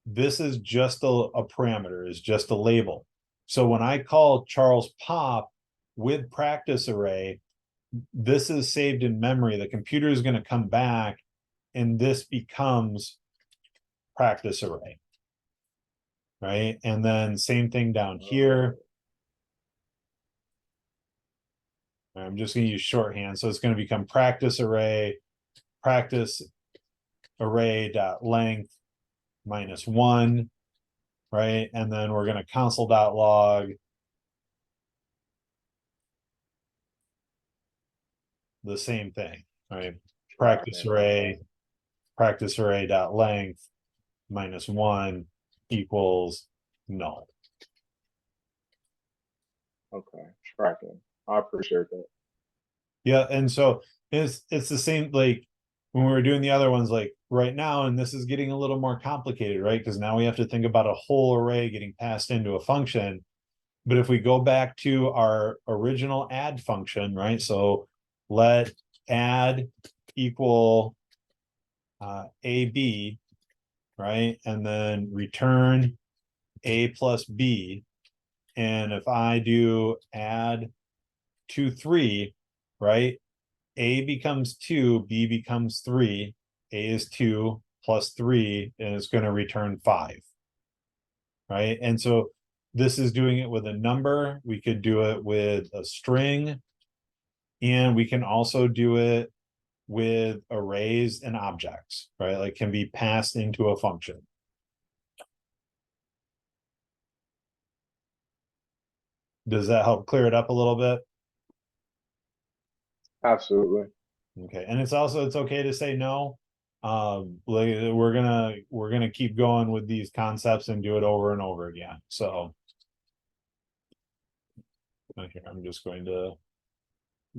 this is just a parameter, is just a label. So when I call Charles Pop with practice array, this is saved in memory. The computer is going to come back and this becomes practice array. Right. And then same thing down here. I'm just going to use shorthand. So it's going to become practice array dot length -1. Right. And then we're going to console.log the same thing, right? Practice array dot length -1 equals null. Okay, tracking. I appreciate that. Yeah, and so it's the same, like when we were doing the other ones, like right now, and this is getting a little more complicated, right? Because now we have to think about a whole array getting passed into a function. But if we go back to our original add function, right? So let add equal AB, right? And then return A plus B. And if I do add 2, 3, right? A becomes 2, B becomes 3, A is 2 plus 3, and it's going to return 5. Right. And so this is doing it with a number. We could do it with a string. And we can also do it with arrays and objects, right? Like can be passed into a function. Does that help clear it up a little bit? Absolutely. Okay, and it's okay to say no. Like we're gonna keep going with these concepts and do it over and over again. So okay, I'm just going to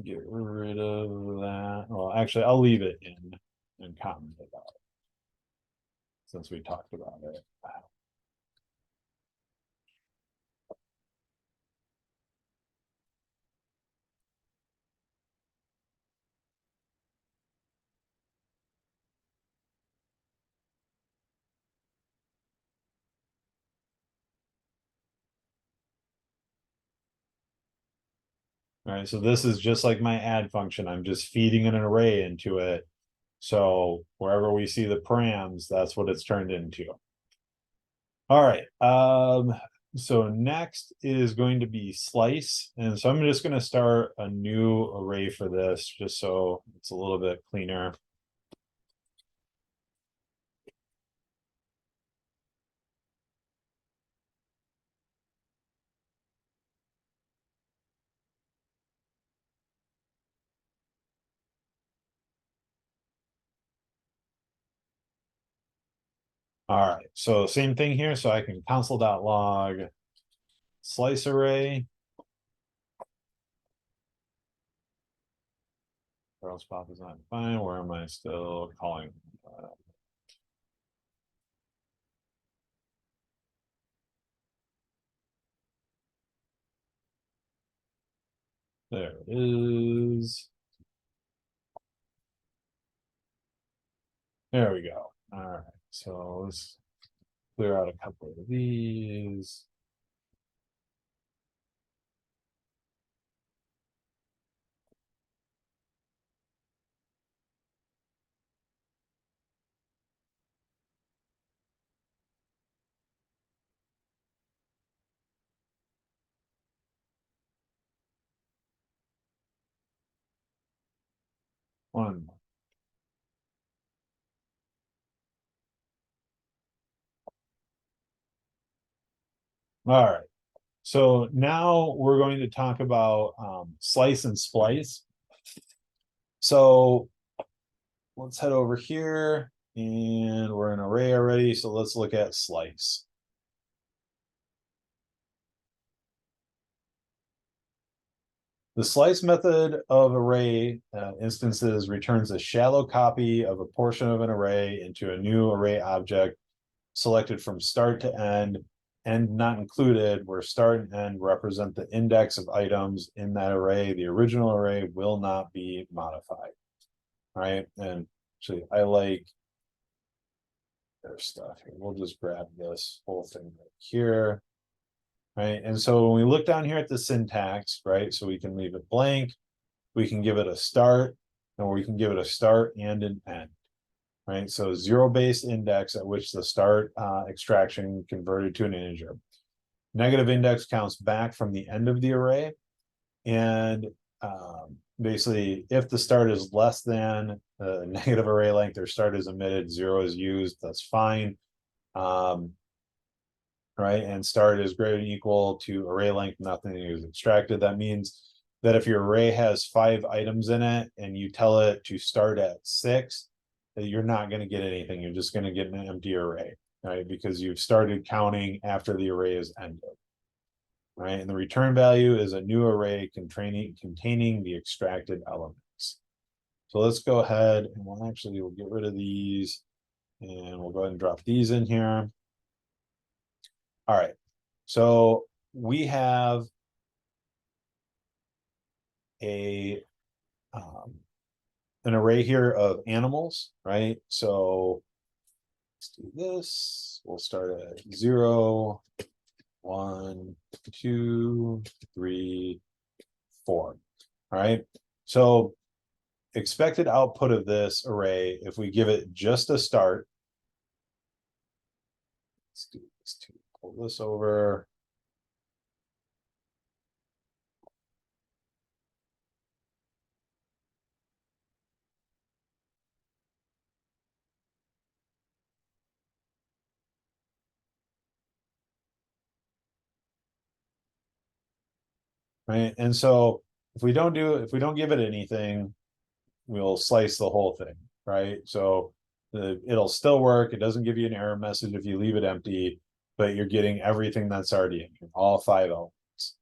get rid of that. Well, actually, I'll leave it in and comment about it since we talked about it. All right, so this is just like my add function. I'm just feeding an array into it. So wherever we see the params, that's what it's turned into. All right, so next is going to be slice. And so I'm just going to start a new array for this, just so it's a little bit cleaner. All right, so same thing here. So I can console.log slice array. Else pop is not fine. Where am I still calling? There it is. There we go. All right, so let's clear out a couple of these. One. All right. So now we're going to talk about slice and splice. So let's head over here and we're in array already. So let's look at slice. The slice method of array instances returns a shallow copy of a portion of an array into a new array object selected from start to end not included, where start and end represent the index of items in that array. The original array will not be modified. Right, and actually I like their stuff here. We'll just grab this whole thing right here. Right, and so when we look down here at the syntax, right, so we can leave it blank, we can give it a start, and we can give it a start and an end. Right, so zero-based index at which the start extraction converted to an integer. Negative index counts back from the end of the array, and basically if the start is less than negative array length or start is omitted, 0 is used, that's fine. Right, and start is greater than or equal to array length, nothing is extracted. That means that if your array has 5 items in it and you tell it to start at 6, that you're not going to get anything. You're just going to get an empty array, right? Because you've started counting after the array is ended. Right, and the return value is a new array containing the extracted elements. So let's go ahead and we'll get rid of these and we'll go ahead and drop these in here. All right, so we have an array here of animals, right? So let's do this. We'll start at 0, 1, 2, 3, 4. All right, so expected output of this array, if we give it just a start, let's do this too. Pull this over. Right, and so if we don't give it anything, we'll slice the whole thing, right? So it'll still work. It doesn't give you an error message if you leave it empty, but you're getting everything that's already in here, all 5 elements,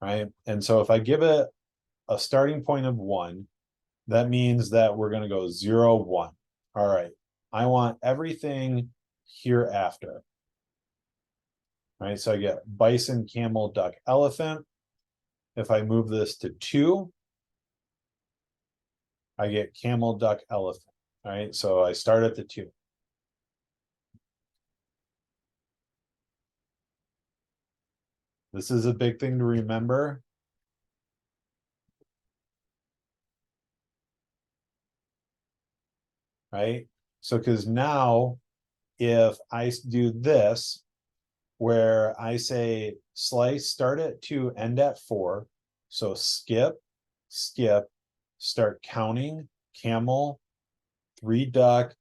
right? And so if I give it a starting point of 1, that means that we're going to go 0, 1. All right, I want everything hereafter. Right, so I get bison, camel, duck, elephant. If I move this to 2, I get camel, duck, elephant. All right, so I start at the 2. This is a big thing to remember. right? So because now if I do this, where I say slice, start at 2, end at 4. So skip, skip, start counting, camel, 3 duck,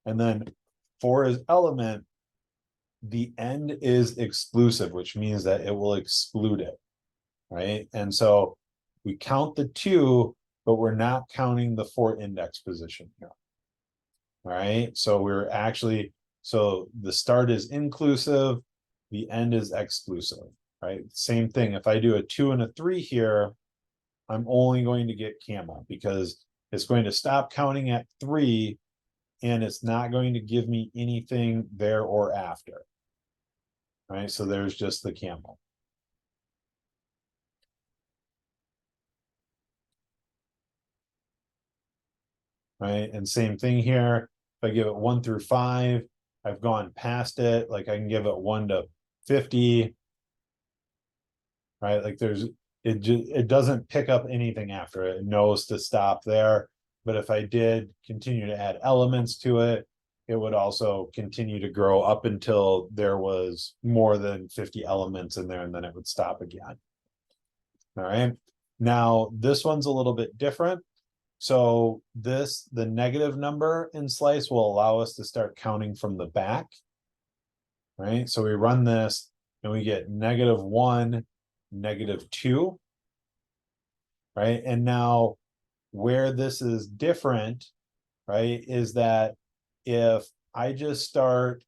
and then 4 is element. The end is exclusive, which means that it will exclude it, right? And so we count the 2, but we're not counting the 4 index position here. All right, so we're actually, so the start is inclusive, the end is exclusive, right? Same thing, if I do a 2 and a 3 here, I'm only going to get camel because it's going to stop counting at 3 and it's not going to give me anything there or after. All right, so there's just the camel. Right, and same thing here. If I give it 1 through 5, I've gone past it. Like I can give it 1 to 50. Right, like there's it doesn't pick up anything after it. It knows to stop there. But if I did continue to add elements to it, it would also continue to grow up until there was more than 50 elements in there, and then it would stop again. All right, now this one's a little bit different. So this, the negative number in slice will allow us to start counting from the back. Right, so we run this and we get -1, -2. Right, and now where this is different, right, is that if I just start,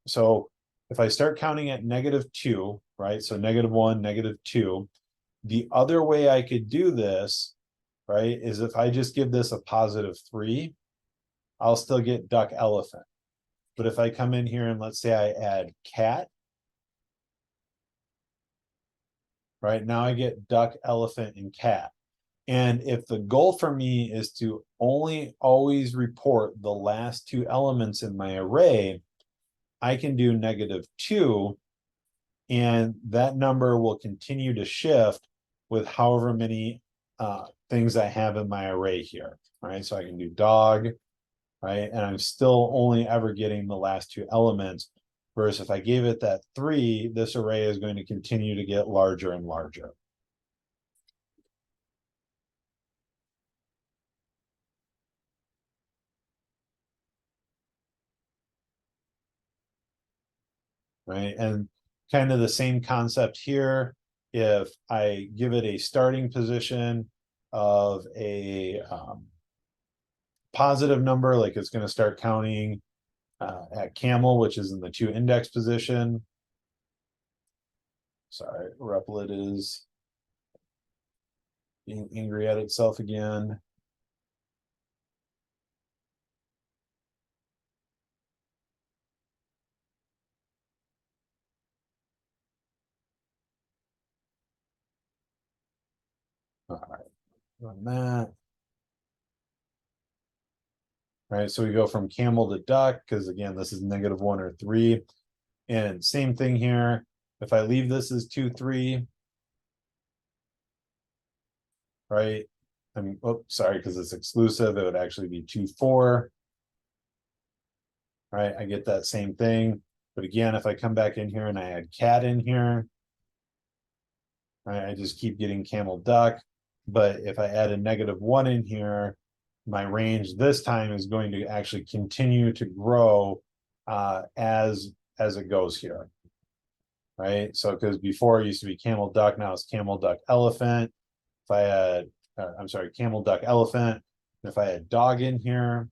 so if I start counting at -2, right, so -1, -2, the other way I could do this, right, is if I just give this a +3, I'll still get duck elephant. But if I come in here and let's say I add cat, right, now I get duck, elephant, and cat. And if the goal for me is to only always report the last 2 elements in my array, I can do -2, and that number will continue to shift with however many things I have in my array here, right? So I can do dog, right? And I'm still only ever getting the last 2 elements. Whereas if I gave it that 3, this array is going to continue to get larger and larger. Right, and kind of the same concept here. If I give it a starting position of a positive number, like it's going to start counting at camel, which is in the 2 index position. Sorry, Replit is being angry at itself again. All right, run that. All right, so we go from camel to duck, because again, this is -1 or 3. And same thing here. If I leave this as 2, 3, right? I'm sorry, because it's exclusive, it would actually be 2, 4. Right, I get that same thing. But again, if I come back in here and I add cat in here, right, I just keep getting camel duck. But if I add a -1 in here, my range this time is going to actually continue to grow as it goes here. Right, so because before it used to be camel duck, now it's camel duck elephant. If I had, I'm sorry, camel duck elephant. If I had dog in here,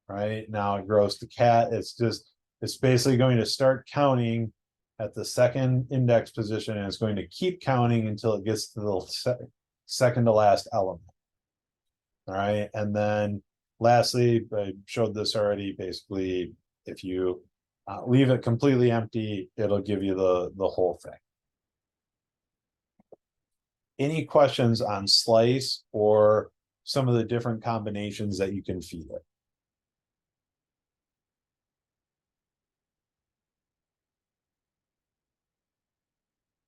right, now it grows to cat. It's basically going to start counting at the 2nd index position, and it's going to keep counting until it gets to the second to last element. All right, and then lastly, I showed this already, basically if you leave it completely empty, it'll give you the whole thing. Any questions on slice or some of the different combinations that you can feed it?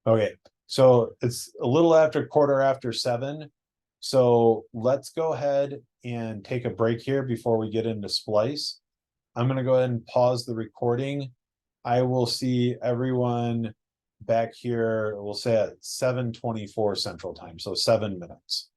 Okay, so it's a little after 7:15. So let's go ahead and take a break here before we get into Splice. I'm gonna go ahead and pause the recording. I will see everyone back here, we'll say at 7:24 Central Time, so 7 minutes.